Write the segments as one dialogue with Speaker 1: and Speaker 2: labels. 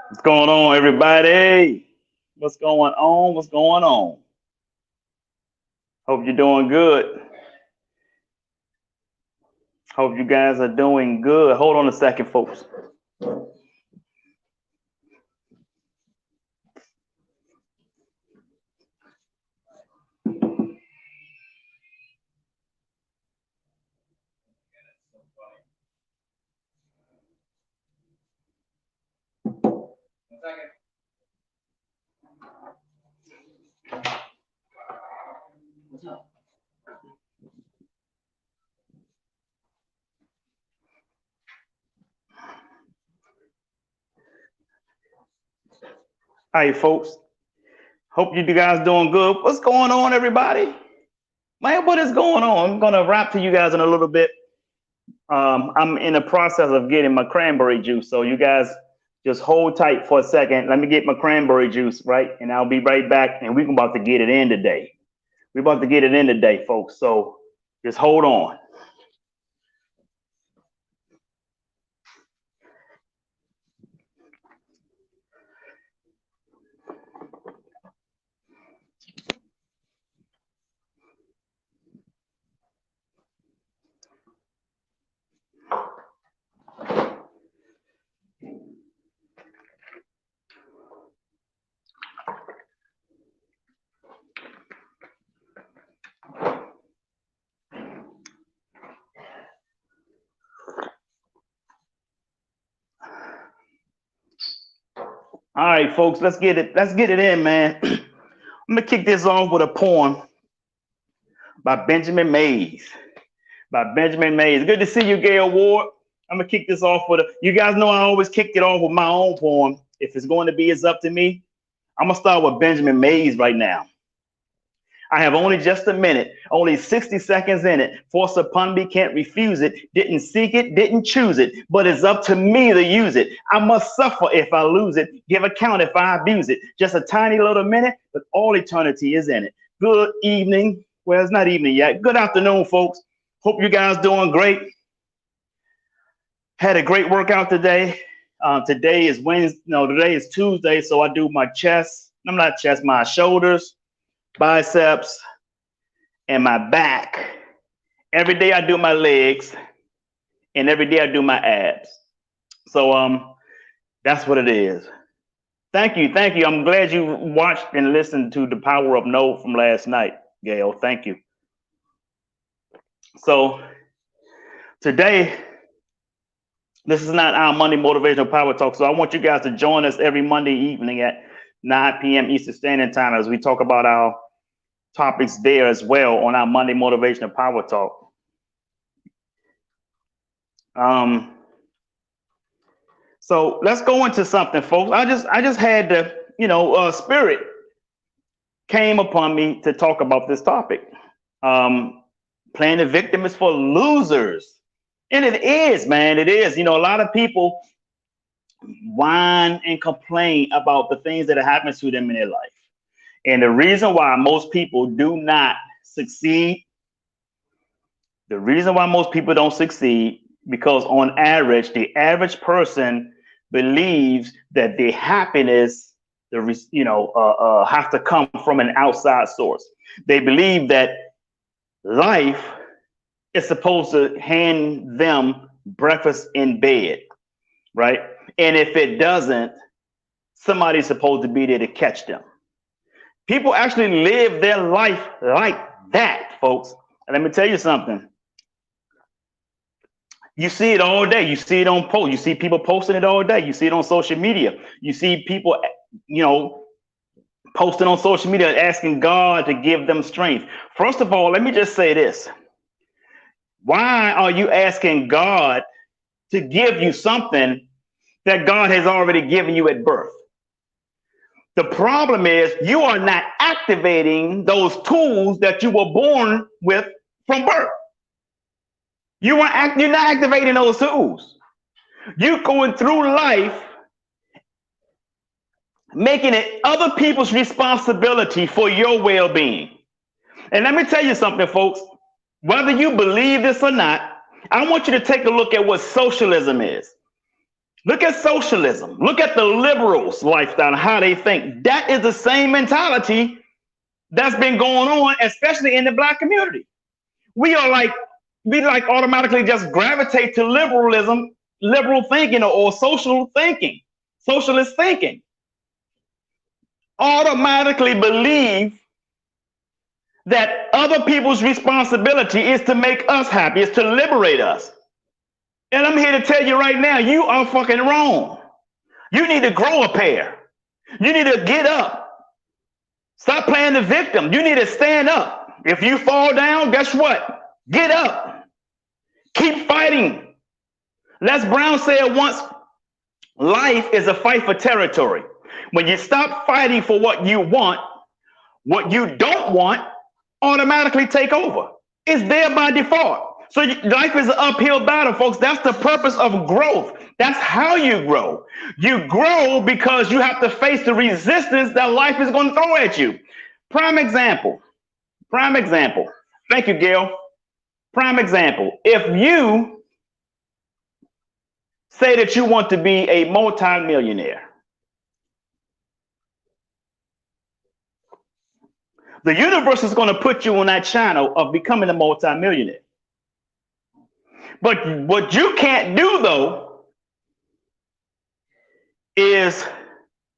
Speaker 1: What's going on, everybody? What's going on? What's going on? Hope you're doing good. Hope you guys are doing good. Hold on a second, folks. All right, folks. Hope you guys doing good. What's going on, everybody? Man, what is going on? I'm gonna rap to you guys in a little bit. I'm in the process of getting my cranberry juice, so you guys just hold tight for a second. Let me get my cranberry juice right, and I'll be right back. And we're about to get it in today. We're about to get it in today, folks. So just hold on. All right, folks, let's get it. Let's get it in, man. I'm gonna kick this off with a poem by Benjamin Mays. By Benjamin Mays. Good to see you, Gail Ward. I'm gonna kick this off with a. You guys know I always kick it off with my own poem. If it's going to be, it's up to me. I'm gonna start with Benjamin Mays right now. I have only just a minute, only 60 seconds in it. Force upon me, can't refuse it. Didn't seek it, didn't choose it, but it's up to me to use it. I must suffer if I lose it, give account if I abuse it. Just a tiny little minute, but all eternity is in it. Good evening. Well, it's not evening yet. Good afternoon, folks. Hope you guys doing great. Had a great workout today. Today is Wednesday. No, today is Tuesday, so I do my chest. I'm not chest, my shoulders, biceps, and my back. Every day I do my legs, and every day I do my abs. So that's what it is. Thank you, thank you. I'm glad you watched and listened to the Power of No from last night, Gail. Thank you. So today, this is not our Monday Motivational Power Talk. So I want you guys to join us every Monday evening at 9 p.m. Eastern Standard Time as we talk about our topics there as well on our Monday Motivational Power Talk. So let's go into something, folks. I just had the spirit came upon me to talk about this topic. Playing the victim is for losers, and it is, man. It is. A lot of people whine and complain about the things that happen to them in their life. And the reason why most people do not succeed, the reason why most people don't succeed, because on average, the average person believes that their happiness, have to come from an outside source. They believe that life is supposed to hand them breakfast in bed, right? And if it doesn't, somebody's supposed to be there to catch them. People actually live their life like that, folks. And let me tell you something. You see it all day. You see it on posts. You see people posting it all day. You see it on social media. You see people, posting on social media asking God to give them strength. First of all, let me just say this. Why are you asking God to give you something that God has already given you at birth? The problem is you are not activating those tools that you were born with from birth. You're not activating those tools. You're going through life making it other people's responsibility for your well-being. And let me tell you something, folks. Whether you believe this or not, I want you to take a look at what socialism is. Look at socialism. Look at the liberals' lifestyle and how they think. That is the same mentality that's been going on, especially in the black community. We are like, we like automatically just gravitate to liberalism, liberal thinking, or social thinking, socialist thinking. Automatically believe that other people's responsibility is to make us happy, is to liberate us. And I'm here to tell you right now, you are fucking wrong. You need to grow a pair. You need to get up. Stop playing the victim. You need to stand up. If you fall down, guess what? Get up. Keep fighting. Les Brown said once, life is a fight for territory. When you stop fighting for what you don't want automatically take over. It's there by default. So life is an uphill battle, folks. That's the purpose of growth. That's how you grow. You grow because you have to face the resistance that life is going to throw at you. Prime example. Thank you, Gail. Prime example. If you say that you want to be a multimillionaire, the universe is going to put you on that channel of becoming a multimillionaire. But what you can't do, though, is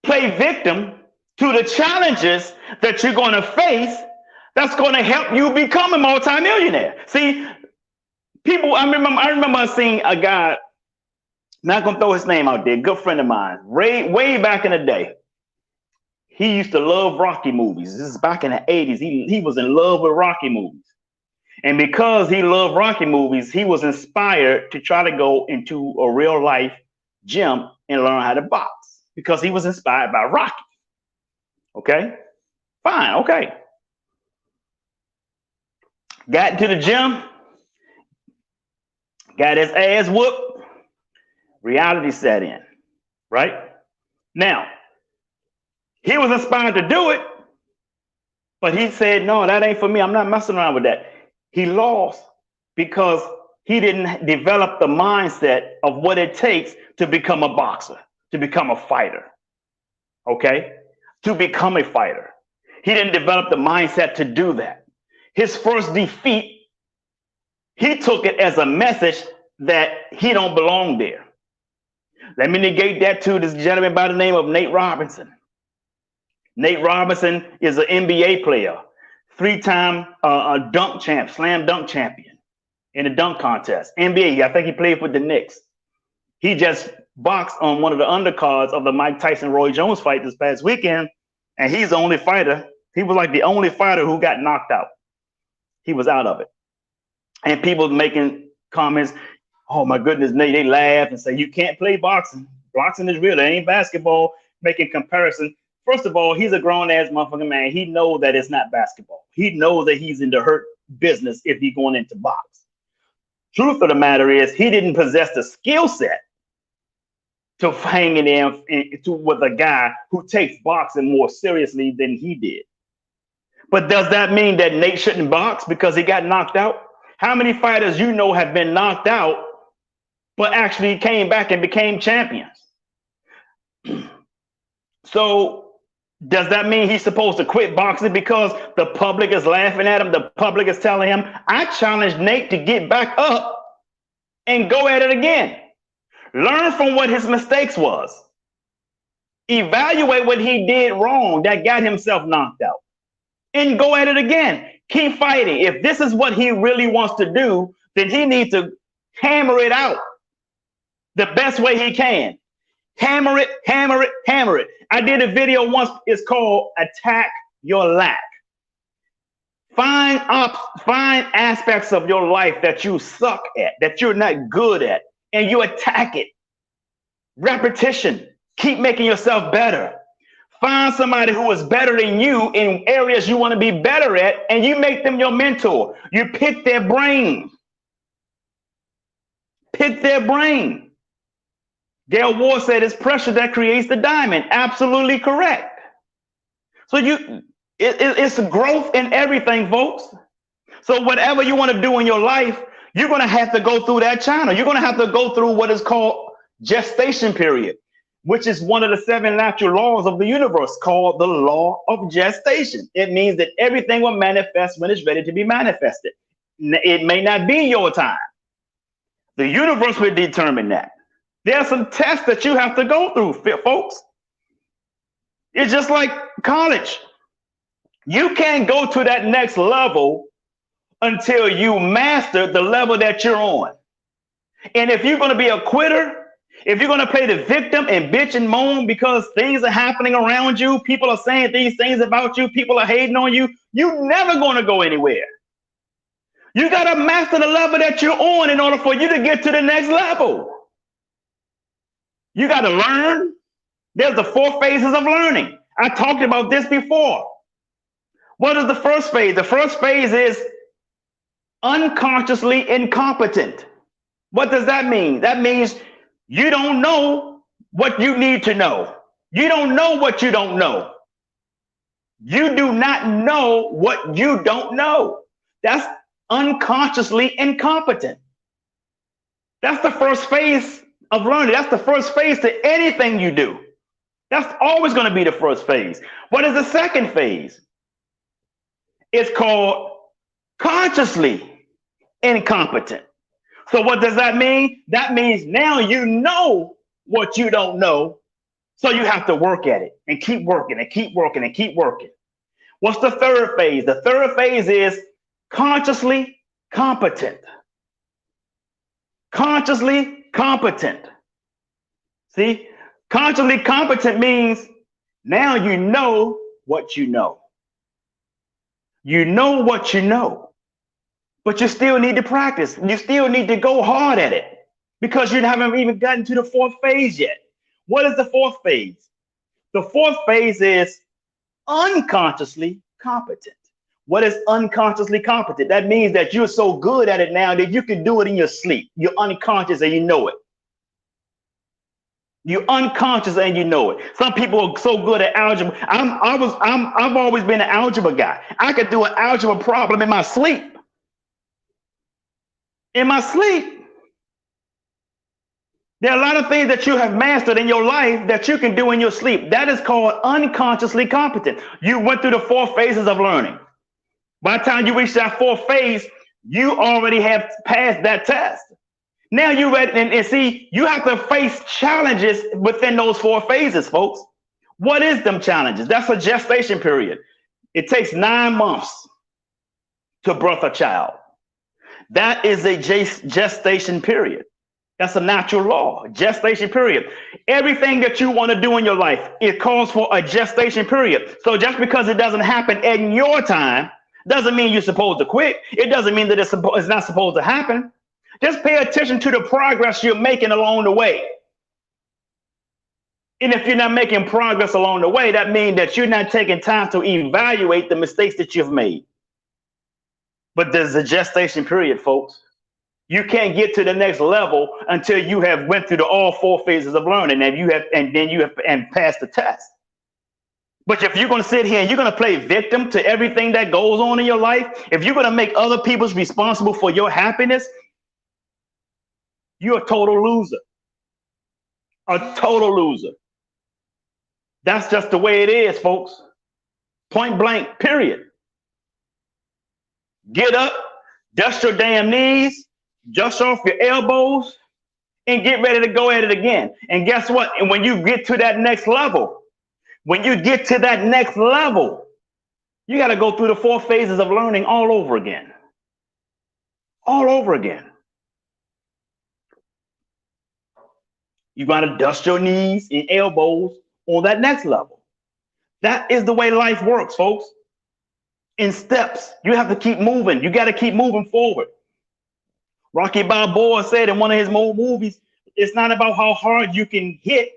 Speaker 1: play victim to the challenges that you're going to face that's going to help you become a multimillionaire. See, people, I remember seeing a guy, not going to throw his name out there, good friend of mine, way back in the day. He used to love Rocky movies. This is back in the 80s. He was in love with Rocky movies. And because he loved Rocky movies, he was inspired to try to go into a real life gym and learn how to box because he was inspired by Rocky. Okay? Fine, okay. Got into the gym, got his ass whooped, reality set in, right? Now, he was inspired to do it, but he said, no, that ain't for me. I'm not messing around with that. He lost because he didn't develop the mindset of what it takes to become a boxer, to become a fighter. Okay? To become a fighter. He didn't develop the mindset to do that. His first defeat, he took it as a message that he don't belong there. Let me negate that to this gentleman by the name of Nate Robinson. Nate Robinson is an NBA player, three-time dunk champ, slam dunk champion in the dunk contest. NBA, I think he played for the Knicks. He just boxed on one of the undercards of the Mike Tyson-Roy Jones fight this past weekend, and he's the only fighter. He was like the only fighter who got knocked out. He was out of it. And people making comments, oh my goodness, Nate, they laugh and say, you can't play boxing. Boxing is real, it ain't basketball, making comparison. First of all, he's a grown-ass motherfucking man. He knows that it's not basketball. He knows that he's in the hurt business if he's going into box. Truth of the matter is, he didn't possess the skill set to hang in there with a guy who takes boxing more seriously than he did. But does that mean that Nate shouldn't box because he got knocked out? How many fighters you know have been knocked out, but actually came back and became champions? So does that mean he's supposed to quit boxing because the public is laughing at him? The public is telling him, I challenge Nate to get back up and go at it again. Learn from what his mistakes was. Evaluate what he did wrong that got himself knocked out. And go at it again. Keep fighting. If this is what he really wants to do, then he needs to hammer it out the best way he can. Hammer it, hammer it, hammer it. I did a video once. It's called Attack Your Lack. Find aspects of your life that you suck at, that you're not good at, and you attack it. Repetition. Keep making yourself better. Find somebody who is better than you in areas you want to be better at, and you make them your mentor. You pick their brain. Pick their brain. Gail Ward said it's pressure that creates the diamond. Absolutely correct. So it's growth in everything, folks. So whatever you want to do in your life, you're going to have to go through that channel. You're going to have to go through what is called gestation period, which is one of the seven natural laws of the universe called the law of gestation. It means that everything will manifest when it's ready to be manifested. It may not be your time. The universe will determine that. There are some tests that you have to go through, folks. It's just like college. You can't go to that next level until you master the level that you're on. And if you're going to be a quitter, if you're going to play the victim and bitch and moan because things are happening around you, people are saying these things about you, people are hating on you, you're never going to go anywhere. You got to master the level that you're on in order for you to get to the next level. You got to learn. There's the 4 phases of learning. I talked about this before. What is the first phase? The first phase is unconsciously incompetent. What does that mean? That means you don't know what you need to know. You don't know what you don't know. You do not know what you don't know. That's unconsciously incompetent. That's the first phase of learning. That's the first phase to anything you do. That's always going to be the first phase. What is the second phase? It's called consciously incompetent. So what does that mean? That means now you know what you don't know, so you have to work at it and keep working and keep working and keep working. What's the third phase? The third phase is consciously competent. Consciously competent. See, consciously competent means now you know what you know. You know what you know, but you still need to practice. You still need to go hard at it because you haven't even gotten to the fourth phase yet. What is the fourth phase? The fourth phase is unconsciously competent. What is unconsciously competent? That means that you're so good at it now that you can do it in your sleep. You're unconscious and you know it. You're unconscious and you know it. Some people are so good at algebra. I've always been an algebra guy. I could do an algebra problem in my sleep. In my sleep. There are a lot of things that you have mastered in your life that you can do in your sleep. That is called unconsciously competent. You went through the 4 phases of learning. By the time you reach that 4th phase, you already have passed that test. Now you're ready, and see, you have to face challenges within those 4 phases, folks. What is them challenges? That's a gestation period. It takes 9 months to birth a child. That is a gestation period. That's a natural law, gestation period. Everything that you want to do in your life, it calls for a gestation period. So just because it doesn't happen in your time, doesn't mean you're supposed to quit. It doesn't mean that it's not supposed to happen. Just pay attention to the progress you're making along the way. And if you're not making progress along the way, that means that you're not taking time to evaluate the mistakes that you've made. But there's a gestation period, folks. You can't get to the next level until you have went through all 4 phases of learning and then you have passed the test. But if you're going to sit here and you're going to play victim to everything that goes on in your life, if you're going to make other people responsible for your happiness, you're a total loser. A total loser. That's just the way it is, folks. Point blank, period. Get up, dust your damn knees, dust off your elbows, and get ready to go at it again. And guess what? And when you get to that next level, you got to go through the 4 phases of learning all over again. All over again. You got to dust your knees and elbows on that next level. That is the way life works, folks. In steps, you have to keep moving. You got to keep moving forward. Rocky Balboa said in one of his movies, it's not about how hard you can hit.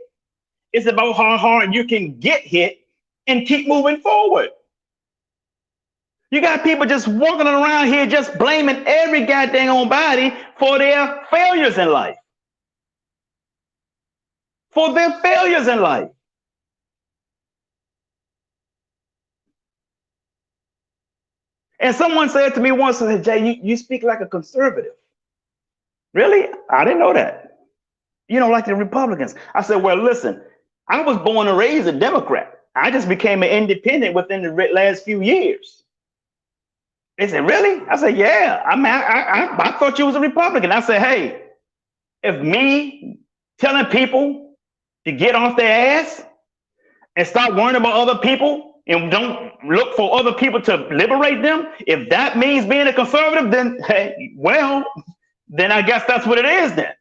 Speaker 1: It's about how hard you can get hit and keep moving forward. You got people just walking around here just blaming every goddamn body for their failures in life. For their failures in life. And someone said to me once, Jay, you speak like a conservative. Really? I didn't know that. Like the Republicans. I said, well, listen, I was born and raised a Democrat. I just became an independent within the last few years. They said, really? I said, yeah. I thought you was a Republican. I said, hey, if me telling people to get off their ass and stop worrying about other people and don't look for other people to liberate them, if that means being a conservative, then hey, well, then I guess that's what it is then.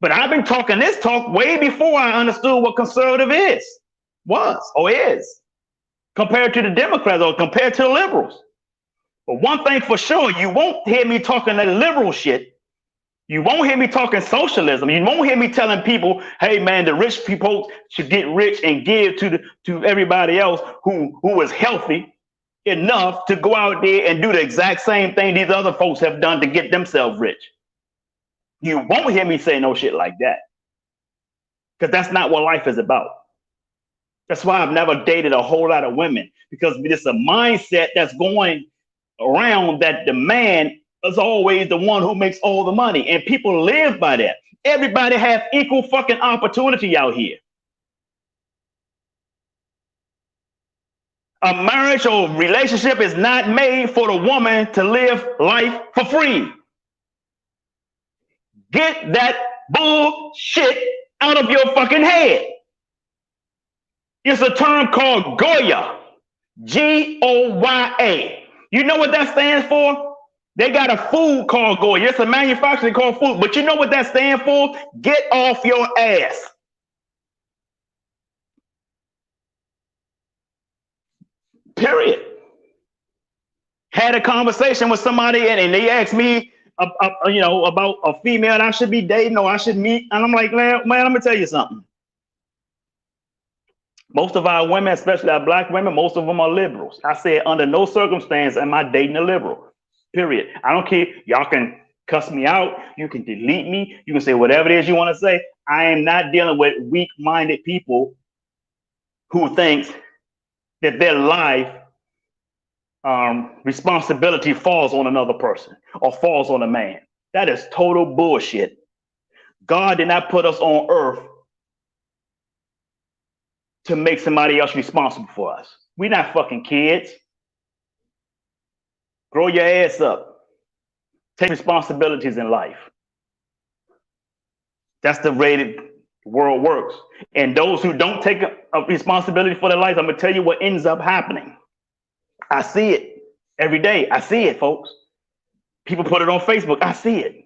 Speaker 1: But I've been talking this talk way before I understood what conservative was, or is, compared to the Democrats or compared to the liberals. But one thing for sure, you won't hear me talking that liberal shit. You won't hear me talking socialism. You won't hear me telling people, hey man, the rich people should get rich and give to everybody else who is healthy enough to go out there and do the exact same thing these other folks have done to get themselves rich. You won't hear me say no shit like that. Because that's not what life is about. That's why I've never dated a whole lot of women, because it's a mindset that's going around that the man is always the one who makes all the money. And people live by that. Everybody has equal fucking opportunity out here. A marriage or relationship is not made for the woman to live life for free. Get that bullshit out of your fucking head. It's a term called Goya. Goya. You know what that stands for? They got a food called Goya. It's a manufacturer called food. But you know what that stands for? Get off your ass. Period. Had a conversation with somebody and they asked me, about a female that I should be dating or I should meet. And I'm like, man, I'm going to tell you something. Most of our women, especially our black women, most of them are liberals. I said, under no circumstance am I dating a liberal. Period. I don't care. Y'all can cuss me out. You can delete me. You can say whatever it is you want to say. I am not dealing with weak-minded people who thinks that their life responsibility falls on another person or falls on a man. That is total bullshit. God did not put us on earth to make somebody else responsible for us. We're not fucking kids. Grow your ass up. Take responsibilities in life. That's the way the world works. And those who don't take a responsibility for their life, I'm going to tell you what ends up happening. I see it every day. I see it, folks. People put it on Facebook. I see it.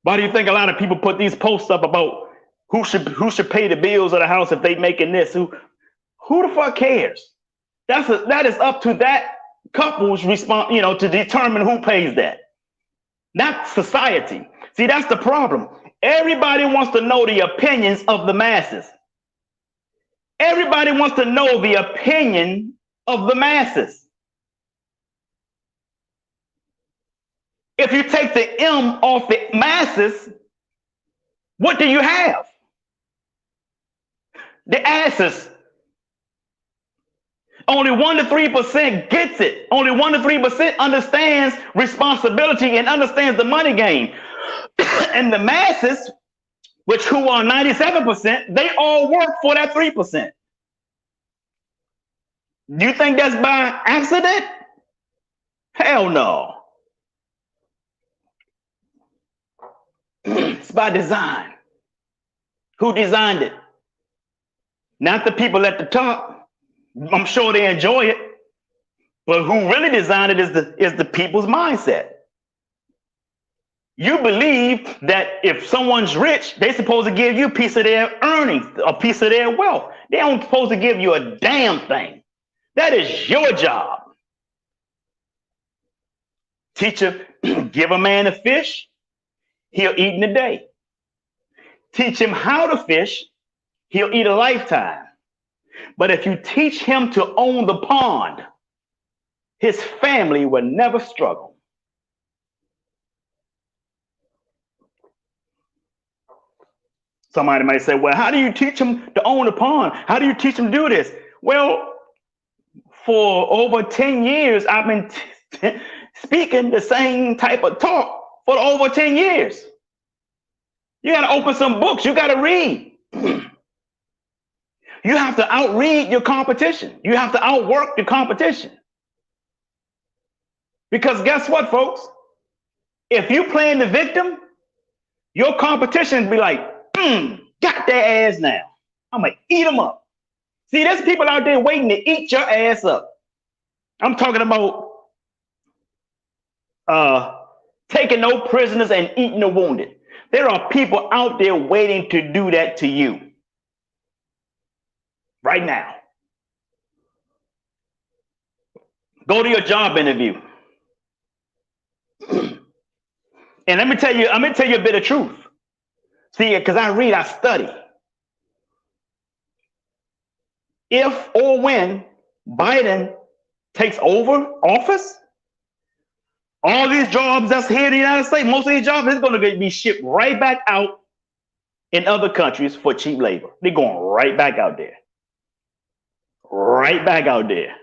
Speaker 1: Why do you think a lot of people put these posts up about who should pay the bills of the house if they making this? Who the fuck cares? That is up to that couple's response, to determine who pays that. Not society. See, that's the problem. Everybody wants to know the opinions of the masses. Everybody wants to know the opinion of the masses. If you take the M off the masses, what do you have? The asses. Only 1 to 3% gets it. Only 1 to 3% understands responsibility and understands the money game. And the masses, who are 97%, they all work for that 3%. Do you think that's by accident? Hell no. It's by design. Who designed it? Not the people at the top. I'm sure they enjoy it, but who really designed it is the people's mindset. You believe that if someone's rich, they're supposed to give you a piece of their earnings, a piece of their wealth. They aren't supposed to give you a damn thing. That is your job. Teacher, give a man a fish, he'll eat in a day. Teach him how to fish, he'll eat a lifetime. But if you teach him to own the pond, his family will never struggle. Somebody might say, well, how do you teach him to own the pond? How do you teach him to do this? Well, for over 10 years, I've been speaking the same type of talk for over 10 years. You got to open some books. You got to read. You have to outread your competition. You have to outwork the competition. Because guess what, folks? If you playing the victim, your competition be like, got their ass now. I'm going to eat them up. See, there's people out there waiting to eat your ass up. I'm talking about taking no prisoners and eating the wounded. There are people out there waiting to do that to you right now. Go to your job interview. And I'm gonna tell you a bit of truth. See, because I study. If or when Biden takes over office, all these jobs that's here in the United States, most of these jobs is going to be shipped right back out in other countries for cheap labor. They're going right back out there. Right back out there.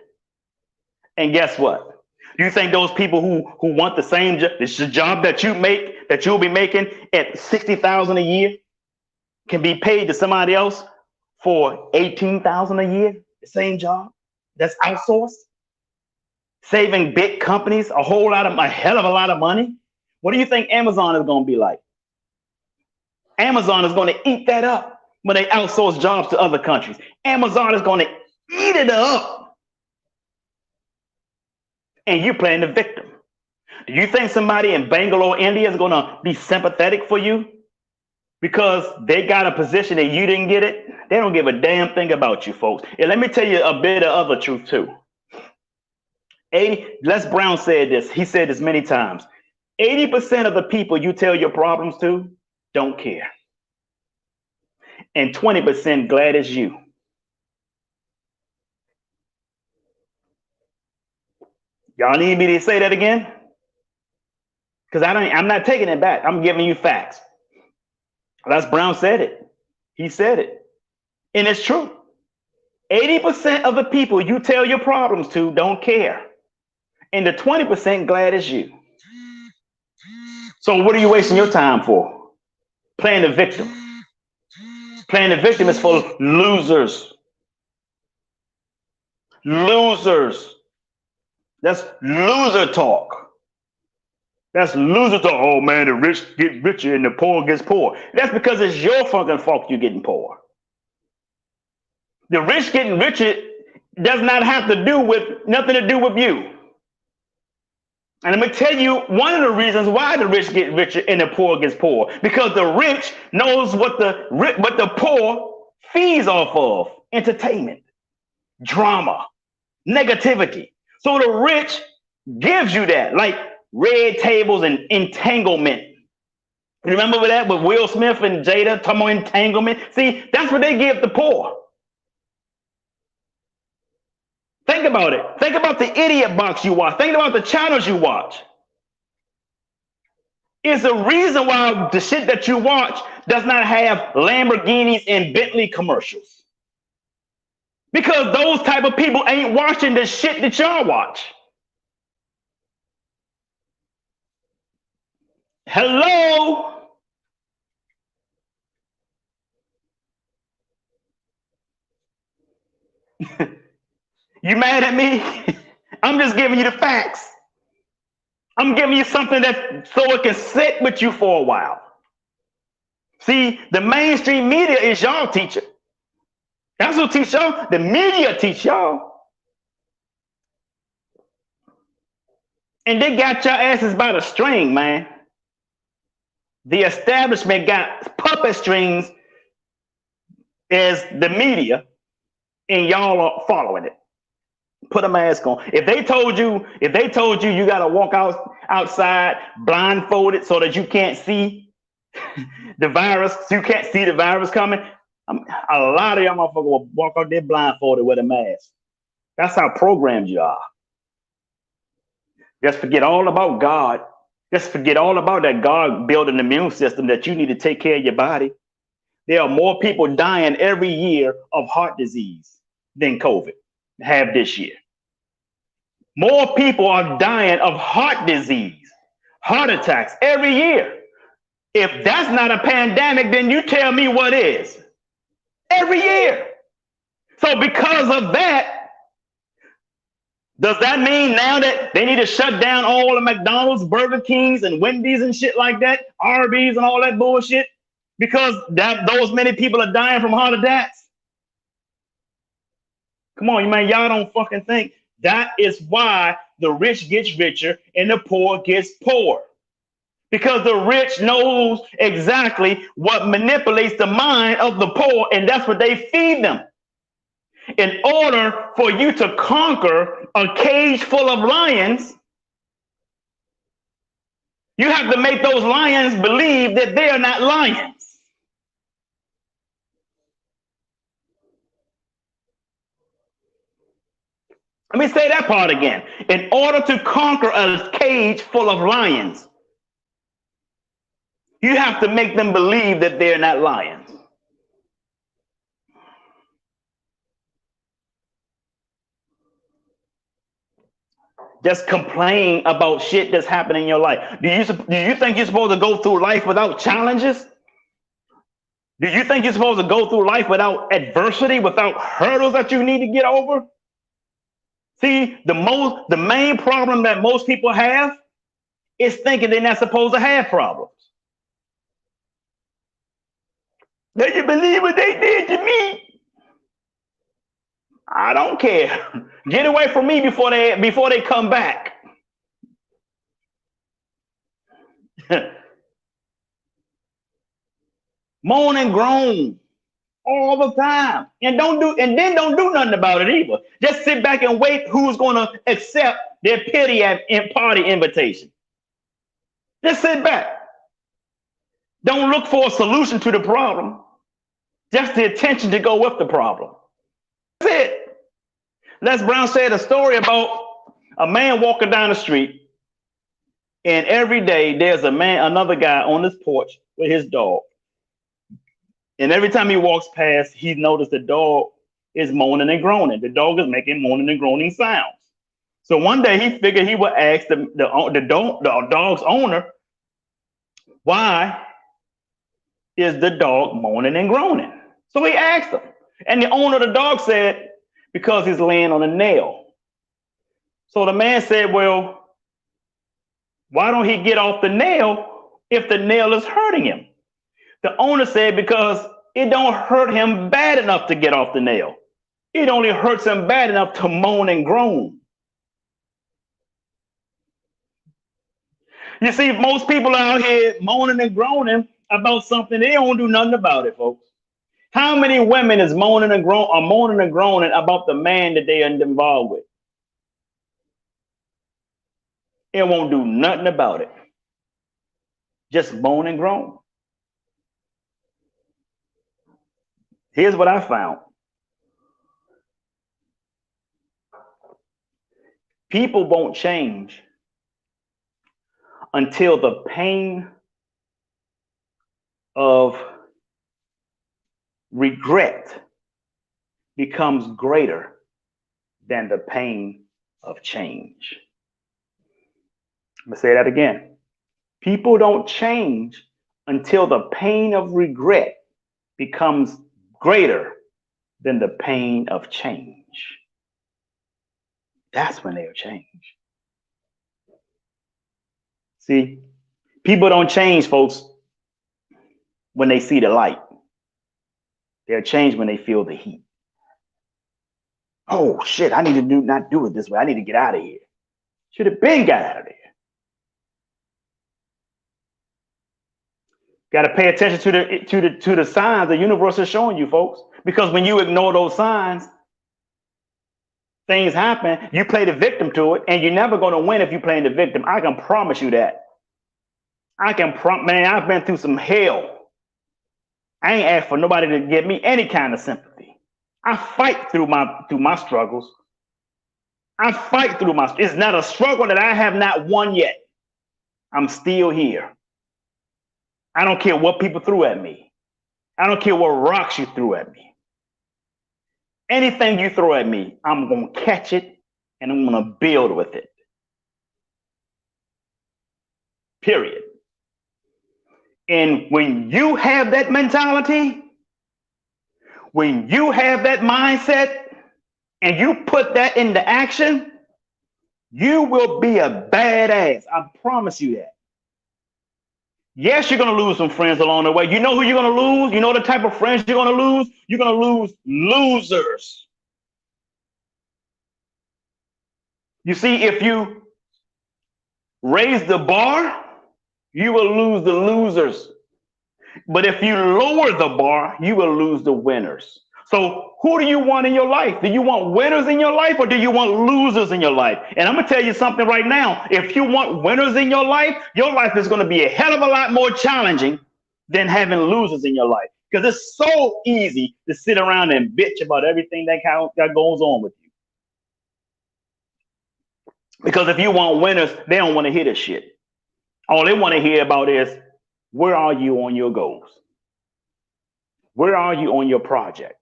Speaker 1: And guess what? Do you think those people who want the same job that you'll be making at $60,000 a year can be paid to somebody else for $18,000 a year? The same job that's outsourced, saving big companies a hell of a lot of money. What do you think Amazon is going to be like? Amazon is going to eat that up when they outsource jobs to other countries. Amazon is going to eat it up. And you're playing the victim. Do you think somebody in Bangalore, India is going to be sympathetic for you because they got a position and you didn't get it? They don't give a damn thing about you, folks. And let me tell you a bit of other truth too. Les Brown said this. He said this many times. 80% of the people you tell your problems to don't care. And 20% glad it's you. Y'all need me to say that again? Because I'm not taking it back. I'm giving you facts. Les Brown said it. He said it. And it's true. 80% of the people you tell your problems to don't care. And the 20% glad it's you. So what are you wasting your time for? Playing the victim. Playing the victim is for losers. Losers. That's loser talk. That's loser talk. Oh man, the rich get richer and the poor gets poor. That's because it's your fucking fault you getting poor. The rich getting richer does not have to do with nothing to do with you. And I'm gonna tell you one of the reasons why the rich get richer and the poor gets poor. Because the rich knows what the poor feeds off of: entertainment, drama, negativity. So the rich gives you that, like red tables and entanglement. Remember that with Will Smith and Jada, talking about entanglement? See, that's what they give the poor. Think about it. Think about the idiot box you watch. Think about the channels you watch. It's the reason why the shit that you watch does not have Lamborghinis and Bentley commercials. Because those type of people ain't watching the shit that y'all watch. Hello? You mad at me? I'm just giving you the facts. I'm giving you something that so it can sit with you for a while. See, the mainstream media is y'all teacher. That's what teach y'all. The media teach y'all. And they got your asses by the string, man. The establishment got puppet strings as the media, and y'all are following it. Put a mask on. If they told you you gotta walk outside blindfolded so that you can't see the virus, so you can't see the virus coming, a lot of y'all motherfuckers will walk out there blindfolded with a mask. That's how programmed you are. Just forget all about God. Just forget all about that God built an immune system that you need to take care of your body. There are more people dying every year of heart disease than COVID have this year. More people are dying of heart disease, heart attacks every year. If that's not a pandemic, then you tell me what is. Every year. So because of that, does that mean now that they need to shut down all the McDonald's, Burger Kings, and Wendy's and shit like that, Arby's and all that bullshit? Because those many people are dying from heart attacks? Come on, man, y'all don't fucking think. That is why the rich gets richer and the poor gets poorer. Because the rich knows exactly what manipulates the mind of the poor, and that's what they feed them. In order for you to conquer a cage full of lions, you have to make those lions believe that they are not lions. Let me say that part again. In order to conquer a cage full of lions, you have to make them believe that they're not lions. Just complain about shit that's happening in your life. Do you think you're supposed to go through life without challenges? Do you think you're supposed to go through life without adversity, without hurdles that you need to get over? See, the main problem that most people have is thinking they're not supposed to have problems. Do you believe what they did to me? I don't care. Get away from me before they come back. Moan and groan all the time, and don't do nothing about it either. Just sit back and wait who's going to accept their pity party invitation. Just sit back. Don't look for a solution to the problem. Just the attention to go with the problem. That's it. Les Brown said a story about a man walking down the street, and every day there's another guy on his porch with his dog. And every time he walks past, he noticed the dog is moaning and groaning. The dog is making moaning and groaning sounds. So one day he figured he would ask the dog's owner, why is the dog moaning and groaning? So he asked him. And the owner of the dog said, because he's laying on a nail. So the man said, well, why don't he get off the nail if the nail is hurting him? The owner said, because it don't hurt him bad enough to get off the nail. It only hurts him bad enough to moan and groan. You see, most people out here moaning and groaning about something. They don't do nothing about it, folks. How many women is moaning and groaning about the man that they are involved with? It won't do nothing about it. Just moan and groan. Here's what I found. People won't change until the pain of regret becomes greater than the pain of change. I'm going to say that again. People don't change until the pain of regret becomes greater than the pain of change. That's when they'll change. See, people don't change, folks, when they see the light. They'll change when they feel the heat. Oh shit, I need to not do it this way. I need to get out of here. Should have been got out of there. Got to pay attention to the signs the universe is showing you, folks. Because when you ignore those signs, things happen. You play the victim to it, and you're never going to win if you're playing the victim. I can promise you that. Man, I've been through some hell. I ain't asked for nobody to give me any kind of sympathy. I fight through my struggles. I fight through it's not a struggle that I have not won yet. I'm still here. I don't care what people threw at me. I don't care what rocks you threw at me. Anything you throw at me, I'm going to catch it and I'm going to build with it. Period. And when you have that mentality, when you have that mindset, and you put that into action, you will be a badass. I promise you that. Yes, you're going to lose some friends along the way. You know who you're going to lose? You know the type of friends you're going to lose? You're going to lose losers. You see, if you raise the bar, you will lose the losers. But if you lower the bar, you will lose the winners. So who do you want in your life? Do you want winners in your life or do you want losers in your life? And I'm going to tell you something right now. If you want winners in your life is going to be a hell of a lot more challenging than having losers in your life. Because it's so easy to sit around and bitch about everything that goes on with you. Because if you want winners, they don't want to hear this shit. All they want to hear about is, where are you on your goals? Where are you on your project?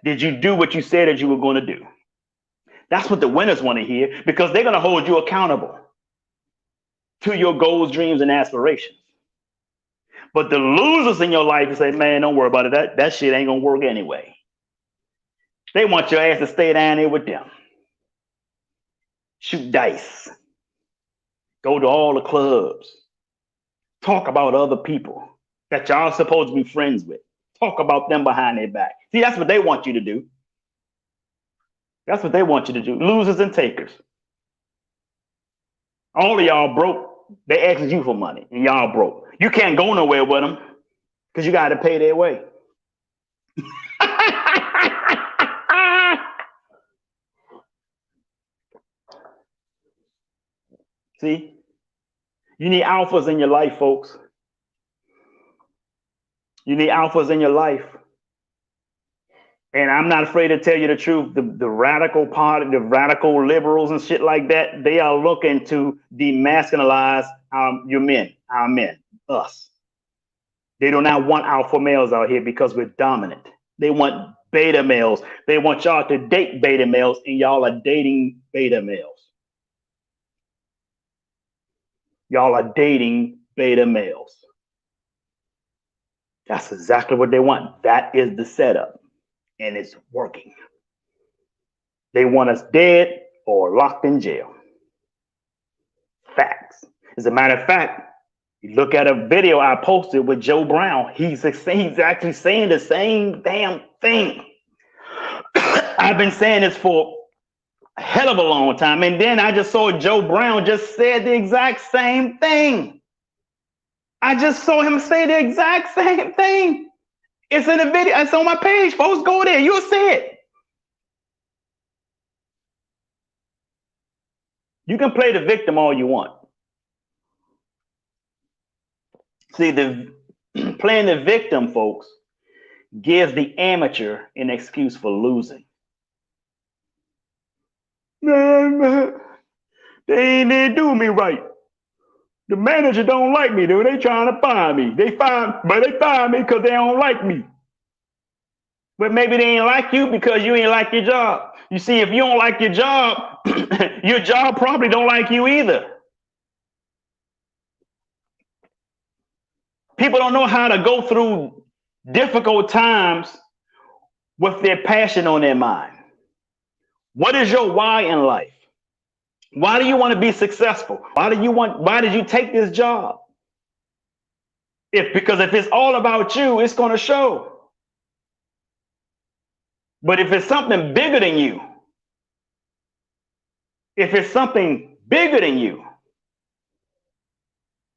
Speaker 1: Did you do what you said that you were going to do? That's what the winners want to hear, because they're going to hold you accountable to your goals, dreams, and aspirations. But the losers in your life, you say, man, don't worry about it. That shit ain't going to work anyway. They want your ass to stay down there with them. Shoot dice. Go to all the clubs. Talk about other people that y'all supposed to be friends with. Talk about them behind their back. See, that's what they want you to do. That's what they want you to do. Losers and takers. All of y'all broke. They asking you for money and y'all broke. You can't go nowhere with them because you got to pay their way. See, you need alphas in your life, folks. You need alphas in your life. And I'm not afraid to tell you the truth. The radical party, the radical liberals and shit like that, they are looking to demasculinize your men, our men, us. They do not want alpha males out here because we're dominant. They want beta males. They want y'all to date beta males, and y'all are dating beta males. Y'all are dating beta males. That's exactly what they want. That is the setup. And it's working. They want us dead or locked in jail. Facts. As a matter of fact, you look at a video I posted with Joe Brown, he's actually saying the same damn thing. I've been saying this for a hell of a long time. And then I just saw Joe Brown just said the exact same thing. I just saw him say the exact same thing. It's in the video. It's on my page, folks. Go there. You'll see it. You can play the victim all you want. See, playing the victim, folks, gives the amateur an excuse for losing. Man, they didn't do me right. The manager don't like me, dude. They trying to fire me. They fire me because they don't like me. But maybe they ain't like you because you ain't like your job. You see, if you don't like your job, your job probably don't like you either. People don't know how to go through difficult times with their passion on their mind. What is your why in life? Why do you want to be successful? Why did you take this job? Because if it's all about you, it's going to show. But if it's something bigger than you,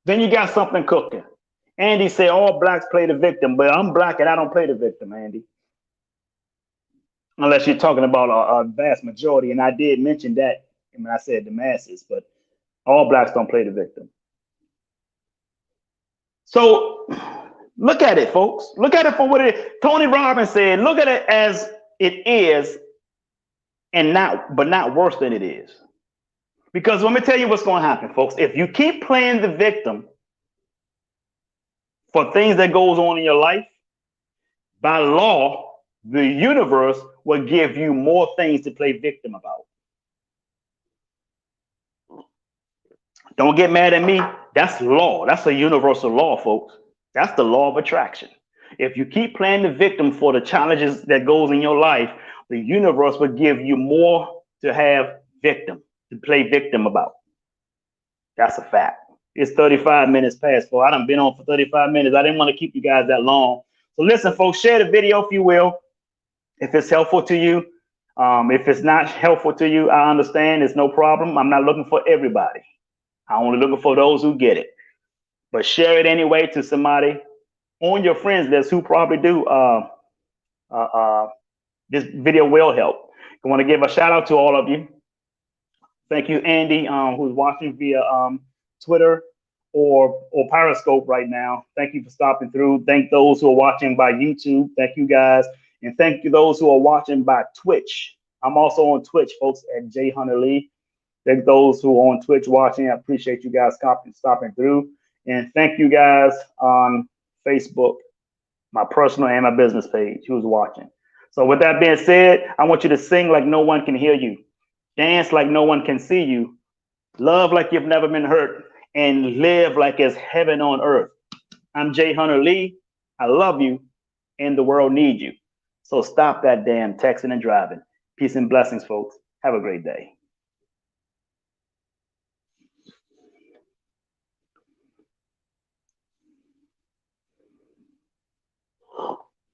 Speaker 1: then you got something cooking. Andy said all blacks play the victim, but I'm black and I don't play the victim, Andy. Unless you're talking about a vast majority, and I did mention that when I said the masses, but all blacks don't play the victim. So look at it, folks. Look at it for what it is. Tony Robbins said, look at it as it is, but not worse than it is. Because let me tell you what's going to happen, folks. If you keep playing the victim for things that goes on in your life, by law, the universe will give you more things to play victim about. Don't get mad at me. That's law. That's a universal law, folks. That's the law of attraction. If you keep playing the victim for the challenges that goes in your life, the universe will give you more to have victim, to play victim about. That's a fact. It's 35 minutes past, folks. I done been on for 35 minutes. I didn't want to keep you guys that long. So listen, folks, share the video if you will, if it's helpful to you. If it's not helpful to you, I understand. It's no problem. I'm not looking for everybody. I'm only looking for those who get it. But share it anyway to somebody on your friends list who probably do. This video will help. I want to give a shout out to all of you. Thank you, Andy, who's watching via Twitter or Periscope right now. Thank you for stopping through. Thank those who are watching by YouTube. Thank you guys. And thank you those who are watching by Twitch. I'm also on Twitch, folks, at J Hunter Lee. Thank those who are on Twitch watching. I appreciate you guys stopping through. And thank you guys on Facebook, my personal and my business page, who's watching. So with that being said, I want you to sing like no one can hear you. Dance like no one can see you. Love like you've never been hurt. And live like it's heaven on earth. I'm J Hunter Lee. I love you. And the world needs you. So stop that damn texting and driving. Peace and blessings, folks. Have a great day.